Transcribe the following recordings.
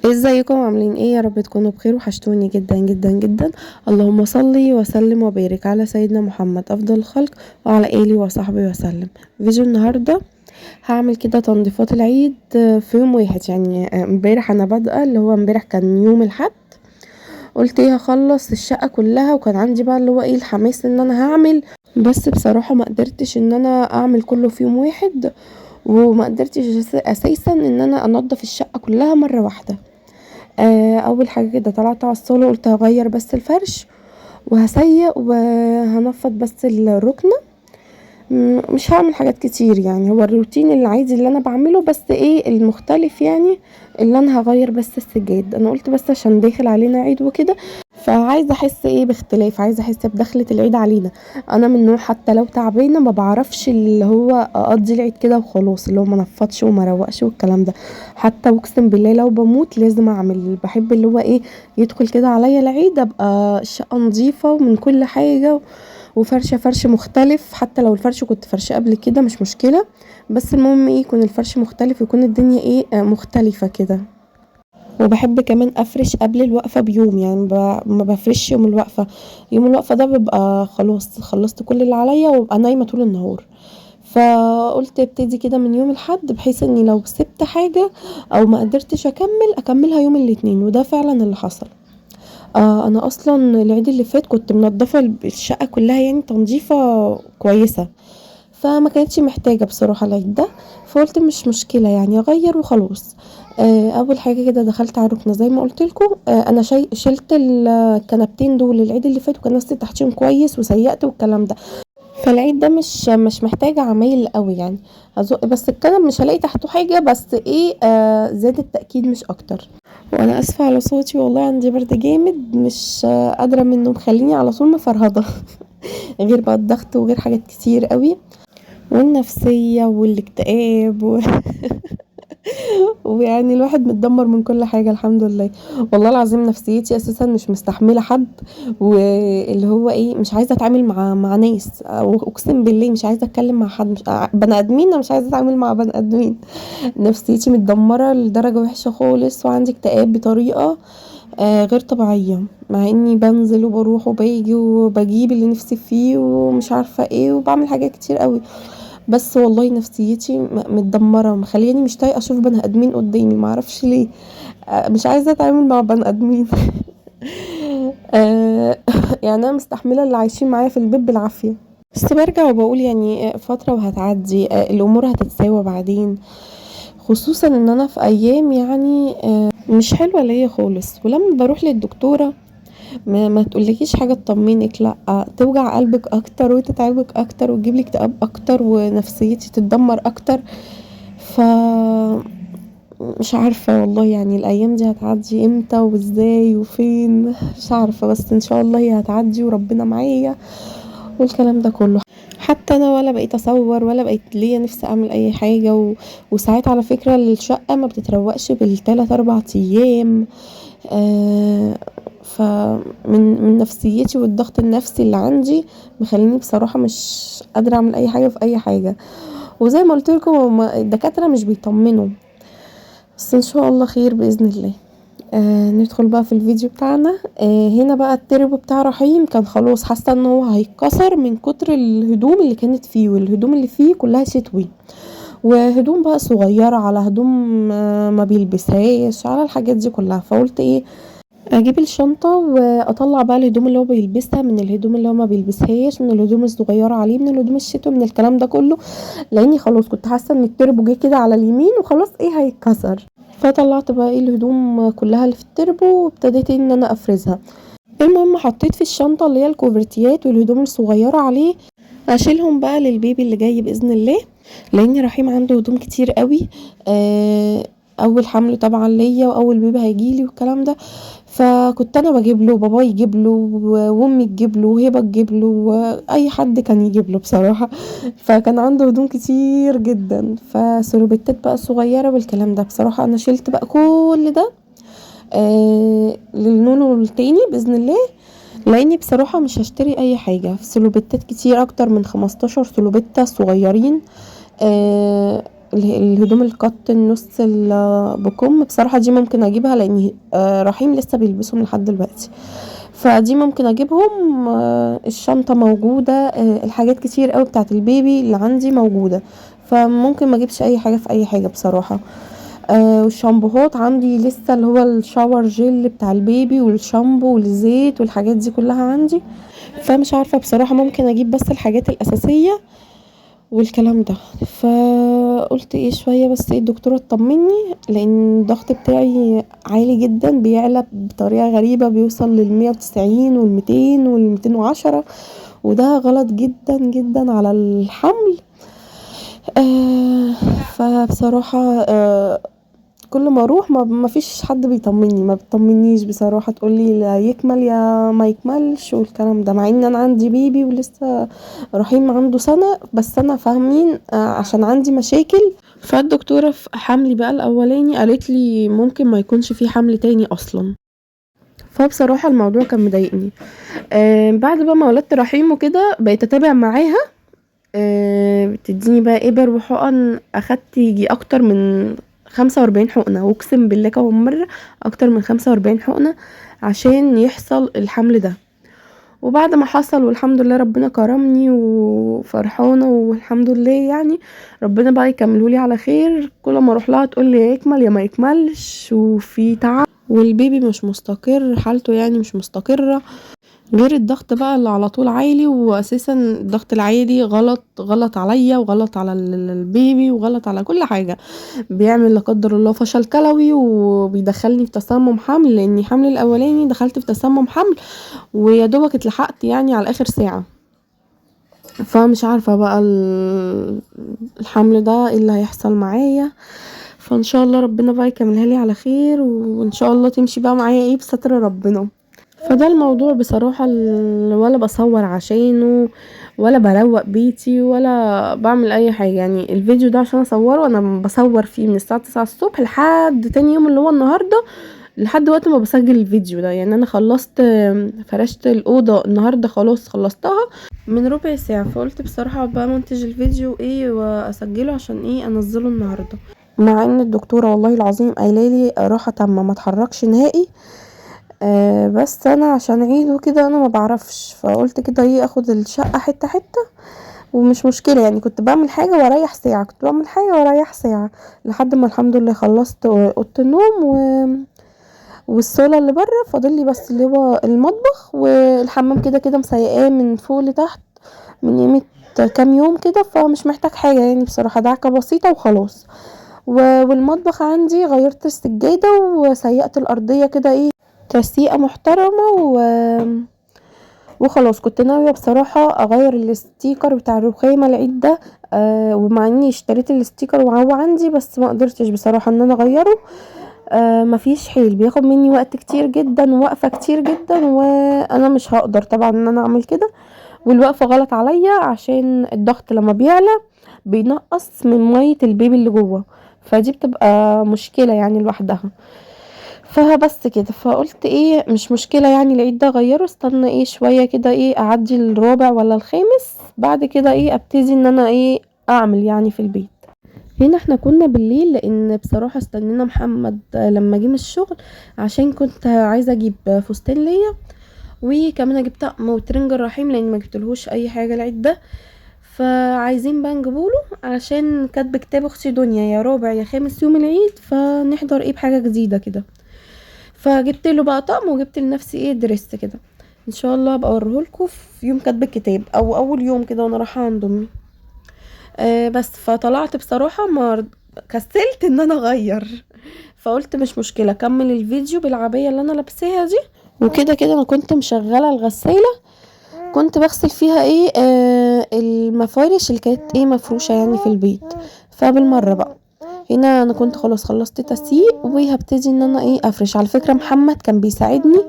ازيكم عاملين ايه؟ يا رب تكونوا بخير، وحشتوني جدا جدا جدا. اللهم صلي وسلم وبارك على سيدنا محمد افضل الخلق وعلى اله وصحبه وسلم. فيديو النهارده هعمل كده تنظيفات العيد في يوم واحد. يعني امبارح انا بادئه، اللي هو امبارح كان يوم الاحد. قلت ايه، هخلص الشقه كلها، وكان عندي بقى اللي هو ايه الحماس ان انا هعمل. بس بصراحه ما قدرتش ان انا اعمل كله في يوم واحد، وما قدرتش اساسا ان انا انضف الشقه كلها مره واحده. اول حاجه كده طلعت على الصاله، قلت هغير بس الفرش وهسيق وهنفض بس الركنه. مش هعمل حاجات كتير، يعني هو الروتين العادي اللي انا بعمله، بس ايه المختلف يعني اللي انا هغير بس السجاد. انا قلت بس عشان داخل علينا عيد وكده، فعايزه احس ايه باختلاف، عايزه احس بدخلة العيد علينا. انا من نوع حتى لو تعبانه ما بعرفش اللي هو اقضي العيد كده وخلاص، اللي هو ما نفضش وما روقش والكلام ده. حتى اقسم بالله لو بموت لازم اعمل، بحب اللي هو ايه يدخل كده عليا العيد ابقى الشقه نظيفه ومن كل حاجه، وفرشه فرش مختلف. حتى لو الفرش كنت فرشه قبل كده مش مشكله، بس المهم ايه يكون الفرش مختلف، يكون الدنيا ايه مختلفه كده. وبحب كمان افرش قبل الوقفه بيوم، يعني ما بفرش يوم الوقفه. يوم الوقفه ده ببقى خلاص خلصت كل اللي عليا وابقى نايمه طول النهار. فقلت ابتدي كده من يوم الاحد، بحيث اني لو سبت حاجه او ما قدرتش اكملها يوم الاثنين، وده فعلا اللي حصل. انا اصلا العيد اللي فات كنت منضفه الشقه كلها، يعني تنظيفه كويسه، فما كانتش محتاجه بصراحه العيد ده. فقلت مش مشكله يعني اغير وخلاص. اول حاجه كده دخلت على الركنه زي ما قلت لكم. انا شلت الكنبتين دول العيد اللي فات، وكنست تحتيهم كويس وسيقت والكلام ده. فالعيد ده مش محتاجه عمايل قوي يعني. هزق بس الكنب، مش هلاقي تحته حاجه، بس ايه زاد التأكيد مش اكتر. وانا اسفه على صوتي، والله عندي برد جامد، مش قادره منه، مخليني على طول مفرهده. غير بقى الضغط وغير حاجات كتير قوي، والنفسيه والاكتئاب ويعني الواحد متدمر من كل حاجه الحمد لله. والله العظيم نفسيتي اساسا مش مستحمله حد، واللي هو ايه مش عايزه اتعامل مع ناس، او اقسم بالله مش عايزه اتكلم مع حد، مش بني ادمين، أنا مش عايزه اتعامل مع بني ادمين. نفسيتي متدمره لدرجه وحشه خالص، وعندي اكتئاب بطريقه غير طبيعية، مع اني بنزل وبروح وباجي وبجيب اللي نفسي فيه ومش عارفة ايه، وبعمل حاجات كتير قوي. بس والله نفسيتي متدمرة، مخلياني مش طايقة اشوف بني ادمين قدامي، معرفش ليه. مش عايزة اتعامل مع بني ادمين. آه، يعني انا مستحملة اللي عايشين معايا في البيت بالعافية. بس برجع وبقول يعني فترة وهتعدي، الامور هتتساوى بعدين. خصوصا ان انا في ايام يعني مش حلوة ليا خالص، ولما بروح للدكتورة ما تقولكيش حاجة تطمنك، لا توجع قلبك اكتر وتتعبك اكتر وتجيبلك اكتئاب اكتر ونفسيتي تتدمر اكتر. ف مش عارفة والله، يعني الايام دي هتعدي امتى وازاي وفين، مش عارفة، بس ان شاء الله هي هتعدي وربنا معايا والكلام ده كله. حتى انا ولا بقيت اصور ولا بقيت ليا نفسي اعمل اي حاجة وساعات على فكرة الشقة ما بتتروقش بالثلاث اربع ايام. آه فمن نفسيتي والضغط النفسي اللي عندي مخليني بصراحة مش قادرة اعمل اي حاجة في اي حاجة. وزي ما قلت لكم الدكاترة مش بيطمنوا، بس ان شاء الله خير باذن الله. ندخل بقى في الفيديو بتاعنا. هنا بقى التربو بتاع رحيم كان خلاص، حاسه ان هو هيتكسر من كتر الهدوم اللي كانت فيه، والهدوم اللي فيه كلها شتوي، وهدوم بقى صغيره على هدوم ما بيلبسهاش على الحاجات دي كلها. فقلت ايه اجيب الشنطه واطلع بقى الهدوم اللي هو بيلبسها من الهدوم اللي هو ما بيلبسهاش، من الهدوم الصغيره عليه، من الهدوم الشتوي، من الكلام ده كله. لاني خلاص كنت حاسه ان التربو جه كده على اليمين وخلاص ايه هيتكسر. فطلعت بقى ايه الهدوم كلها اللي في التربو، وابتديت ان انا افرزها. المهم حطيت في الشنطه اللي هي الكوفرتيات والهدوم الصغيره عليه، اشيلهم بقى للبيبي اللي جاي باذن الله، لان رحيم عنده هدوم كتير قوي. اول حمل طبعا ليا، واول بيبي هيجيلي والكلام ده. فكنت انا بجيب له، بابا يجيب له، وامي تجيب له، وهبه تجيب له، واي حد كان يجيب له بصراحه. فكان عنده هدوم كتير جدا، فسلوبيتات بقى صغيره والكلام ده. بصراحه انا شلت بقى كل ده للنونو التاني باذن الله، لاني بصراحه مش هشتري اي حاجه في سلوبيتات كتير، اكتر من 15 سلوبيته صغيرين. الهدوم القط النص بكم بصراحة دي ممكن اجيبها، لان رحيم لسه بيلبسهم لحد دلوقتي، فدي ممكن اجيبهم. الشنطة موجودة، الحاجات كتير قوي بتاعت البيبي اللي عندي موجودة، فممكن ما اجيبش اي حاجة في اي حاجة بصراحة. والشامبوهات عندي لسه، اللي هو الشاور جل بتاع البيبي والشامبو والزيت والحاجات دي كلها عندي. فمش عارفة بصراحة، ممكن اجيب بس الحاجات الاساسية والكلام ده. فقلت ايه شوية بس ايه الدكتورة تطمني، لان الضغط بتاعي عالي جدا، بيعلى بطريقة غريبة، بيوصل لل190 وال200 وال210، وده غلط جدا جدا على الحمل. آه فبصراحة كل ما اروح ما فيش حد بيطمني، ما بتطمنيش بصراحة، تقولي لا يكمل يا ما يكملش والكلام ده، مع ان انا عندي بيبي ولسه رحيم عنده سنة، بس انا فاهمين عشان عندي مشاكل. فالدكتورة في حملي بقى الاولاني قالت لي ممكن ما يكونش في حمل تاني اصلا. فبصراحة الموضوع كان مضايقني. بعد بقى ما ولدت رحيم وكده بقيت اتابع معاها. بتديني بقى ابر وحقن، اخدت يجي اكتر من 45 حقنة، واقسم بالله كم مرة اكتر من 45 حقنة عشان يحصل الحمل ده. وبعد ما حصل والحمد لله ربنا كرمني وفرحانة والحمد لله، يعني ربنا بقى يكملهولي على خير. كل ما اروح لها تقول لي يا يكمل يا ما يكملش، وفي تعب والبيبي مش مستقر، حالته يعني مش مستقرة، غير الضغط بقى اللي على طول عالي. واساسا الضغط العالي غلط عليا وغلط على البيبي وغلط على كل حاجة، بيعمل لا قدر الله فشل كلوي، وبيدخلني في تسمم حمل، لاني حمل الاولاني دخلت في تسمم حمل ويا دوبك اتلحقت يعني على اخر ساعة. فمش عارفة بقى الحمل ده ايه اللي هيحصل معايا. فان شاء الله ربنا بقى يكملها لي على خير، وان شاء الله تمشي بقى معايا ايه بستر ربنا. فده الموضوع بصراحة، ولا بصور عشانه ولا بروق بيتي ولا بعمل اي حاجة. يعني الفيديو ده عشان اصوره انا بصور فيه من الساعة 9 الصبح لحد تاني يوم اللي هو النهاردة، لحد وقت ما بسجل الفيديو ده. يعني انا خلصت فرشت الأوضة النهاردة، خلاص خلصتها من ربع ساعة. فقلت بصراحة بقى منتج الفيديو ايه واسجله عشان ايه انزله النهاردة، مع ان الدكتورة والله العظيم قايلالي راحة تامة ما اتحركش نهائي. بس انا عشان عيد وكده انا ما بعرفش، فقلت كده ايه اخد الشقة حتة حتة ومش مشكلة. يعني كنت بعمل حاجة واريح ساعة، كنت بعمل حاجة واريح ساعة، لحد ما الحمد لله خلصت اوضة النوم والصالة اللي بره. فاضل لي بس اللي هو المطبخ والحمام، كده كده مسيقاه من فوق لتحت من قيمة كام يوم كده، فمش محتاج حاجة يعني بصراحة، دعكة بسيطة وخلاص. والمطبخ عندي غيرت السجادة وسيقت الأرضية كده ايه تسيقة محترمة وخلاص. كنت ناوية بصراحة اغير الستيكر بتاع الرخامة العيد ده، ومع اني اشتريت الستيكر وهو عندي، بس ما قدرتش بصراحة ان انا اغيره. مفيش حيل، بياخد مني وقت كتير جدا ووقفة كتير جدا، وانا مش هقدر طبعا ان انا اعمل كده. والوقفة غلط عليا عشان الضغط لما بيعلى بينقص من مية البيبي اللي جوه، فدي بتبقى مشكلة يعني لوحدها. فبس كده، فقلت ايه مش مشكلة يعني العيد ده غيره، استنى ايه شوية كده ايه اعدي الرابع ولا الخامس، بعد كده ايه ابتدي ان انا ايه اعمل يعني في البيت. هنا احنا كنا بالليل، لان بصراحة استنينا محمد لما جه من الشغل، عشان كنت عايزة اجيب فستان ليا، وكمان اجيب طقم وترنج الرحيم لان ما جبتلهوش اي حاجة العيد ده. فعايزين بقى نجيبوله عشان كاتبه كتاب اختي دنيا يا رابع يا خامس يوم العيد، فنحضر ايه بحاجة جديدة كده. فجبت له بقى طقم وجبت لنفسي ايه دريس كده، ان شاء الله ابقى اوريهولكوا في يوم كاتب الكتاب او اول يوم كده وانا رايحه عند امي. بس فطلعت بصراحه ما كسلت ان انا اغير، فقلت مش مشكله اكمل الفيديو بالعبايه اللي انا لابساها دي. وكده كده انا كنت مشغله الغساله، كنت بغسل فيها ايه المفارش اللي كانت ايه مفروشه يعني في البيت. فبالمره بقى هنا انا كنت خلاص خلصت تسييق وهبتدي ان انا ايه افرش. على فكره محمد كان بيساعدني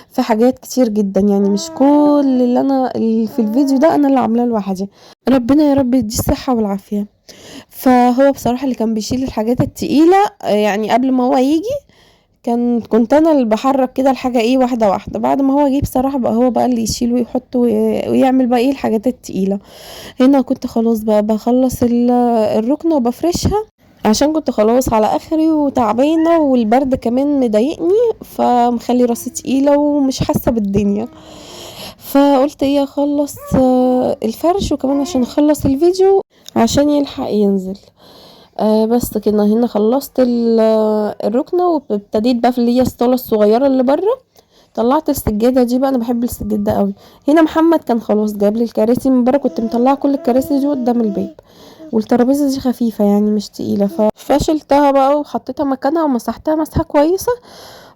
في حاجات كتير جدا، يعني مش كل اللي في الفيديو ده انا اللي عاملاه لوحدي، ربنا يا رب يديه الصحه والعافيه. فهو بصراحه اللي كان بيشيل الحاجات التقيله، يعني قبل ما هو يجي كنت انا اللي بحرك كده الحاجه ايه واحده واحده. بعد ما هو جه بصراحه بقى هو بقى اللي يشيل ويحط ويعمل بقى ايه الحاجات التقيله. هنا كنت خلاص بقى بخلص الركنه وبفرشها، عشان كنت خلاص على اخري وتعبانه والبرد كمان مضايقني، فمخلي راسي تقيله ومش حاسه بالدنيا. فقلت ايه اخلص الفرش، وكمان عشان اخلص الفيديو عشان يلحق ينزل. بس كده هنا خلصت الركنه، وابتديت بقى في اللي هي الصاله الصغيره اللي بره. طلعت السجاده دي بقى، انا بحب السجاد ده قوي. هنا محمد كان خلاص جاب لي الكراسي من بره، كنت مطلعه كل الكراسي دي قدام الباب، والترابيزه دي خفيفه يعني مش تقيله، فشلتها بقى وحطيتها مكانها ومسحتها مسحه كويسه،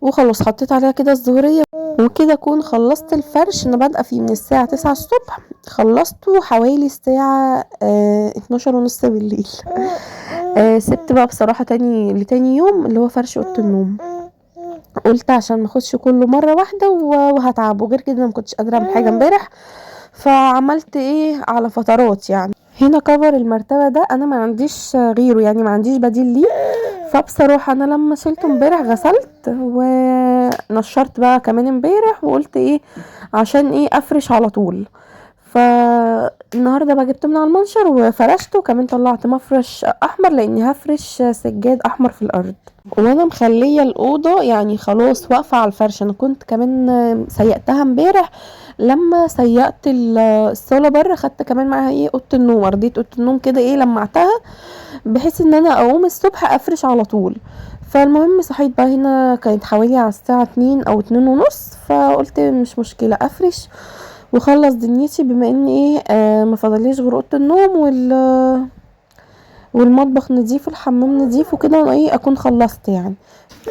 وخلاص حطيت عليها كده الظهريه. وكده اكون خلصت الفرش. انا بادئه فيه من الساعه 9 الصبح، خلصته حوالي الساعه 12 ونص بالليل. سبت بقى بصراحه لتاني يوم اللي هو فرش اوضه النوم. قلت عشان ما اخدش كله مره واحده وهتعب، وغير كده انا ما كنتش قادره اعمل حاجه امبارح، فعملت ايه على فترات يعني. هنا كفر المرتبه ده انا ما عنديش غيره، يعني ما عنديش بديل ليه. فبصراحه انا لما شلته امبارح غسلت ونشرت بقى كمان امبارح، وقلت ايه عشان ايه افرش على طول. فالنهارده بقى جبت من على المنشر وفرشته، وكمان طلعت مفرش احمر لاني هفرش سجاد احمر في الارض. وانا مخليه الاوضه يعني خلاص واقفه على الفرش. انا كنت كمان سيقتها امبارح، لما سيقت الصاله بره خدت كمان معاها ايه اوضه النوم، ارضيه اوضه النوم كده ايه لمعتها، بحيث ان انا اقوم الصبح افرش على طول. فالمهم صحيت بقى، هنا كانت حوالي على الساعه 2 او 2 ونص، فقلت مش مشكله افرش وخلص دنيتي، بما ان ايه ما فضليش غير اوضه النوم والمطبخ نضيف والحمام نضيف وكده، وانا ايه اكون خلصت يعني.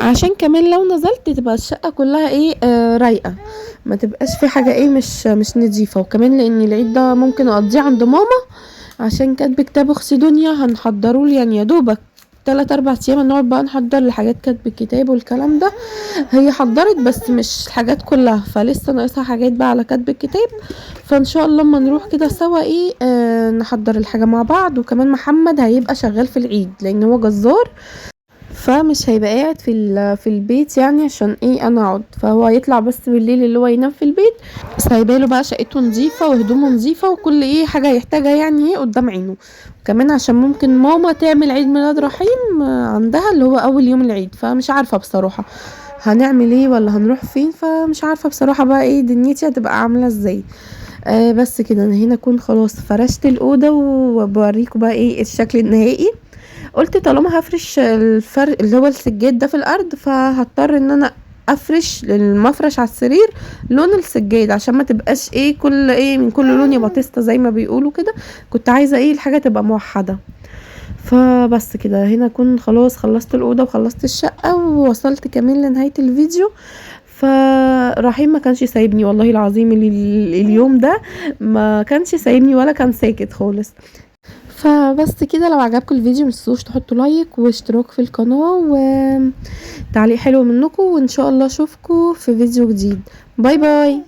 عشان كمان لو نزلت تبقى الشقه كلها ايه رايقه، ما تبقاش في حاجه ايه مش نضيفه. وكمان لان العيد ده ممكن اقضيه عند ماما، عشان كاتب كتاب اختي دنيا هنحضره لي يعني يا دوبك 3-4 ايام، نقعد بقى نحضر لحاجات كاتب الكتاب والكلام ده. هي حضرت بس مش الحاجات كلها، فلسه ناقصها حاجات بقى على كاتب الكتاب. فان شاء الله اما نروح كده سوا ايه نحضر الحاجه مع بعض. وكمان محمد هيبقى شغال في العيد لان هو جزار، فمش هيبقى قاعد في البيت يعني عشان ايه انا اقعد، فهو هيطلع بس بالليل اللي هو ينام في البيت. سايباله بقى شقته نظيفه وهدومه نظيفه وكل ايه حاجه يحتاجها يعني ايه قدام عينه. كمان عشان ممكن ماما تعمل عيد ميلاد رحيم عندها اللي هو اول يوم العيد، فمش عارفه بصراحه هنعمل ايه ولا هنروح فين، فمش عارفه بصراحه بقى ايه دنيتي هتبقى عامله ازاي. بس كده انا هنا اكون خلاص فرشت الاوضه، وبوريكم بقى ايه الشكل النهائي. قلت طالما هفرش اللي هو السجاد ده في الارض، فهضطر ان انا افرش المفرش على السرير لون السجاد، عشان ما تبقاش ايه كل ايه من كل لون يبقى تيستا زي ما بيقولوا كده. كنت عايزه ايه الحاجه تبقى موحده. فبس كده هنا اكون خلاص خلصت الاوضه وخلصت الشقه ووصلت كمان لنهايه الفيديو. فرحيم ما كانش سايبني والله العظيم، اليوم ده ما كانش سايبني ولا كان ساكت خالص. فبس كده لو عجبكم الفيديو متنسوش تحطوا لايك واشتراك في القناة وتعليق حلو منكم، وان شاء الله اشوفكم في فيديو جديد. باي باي.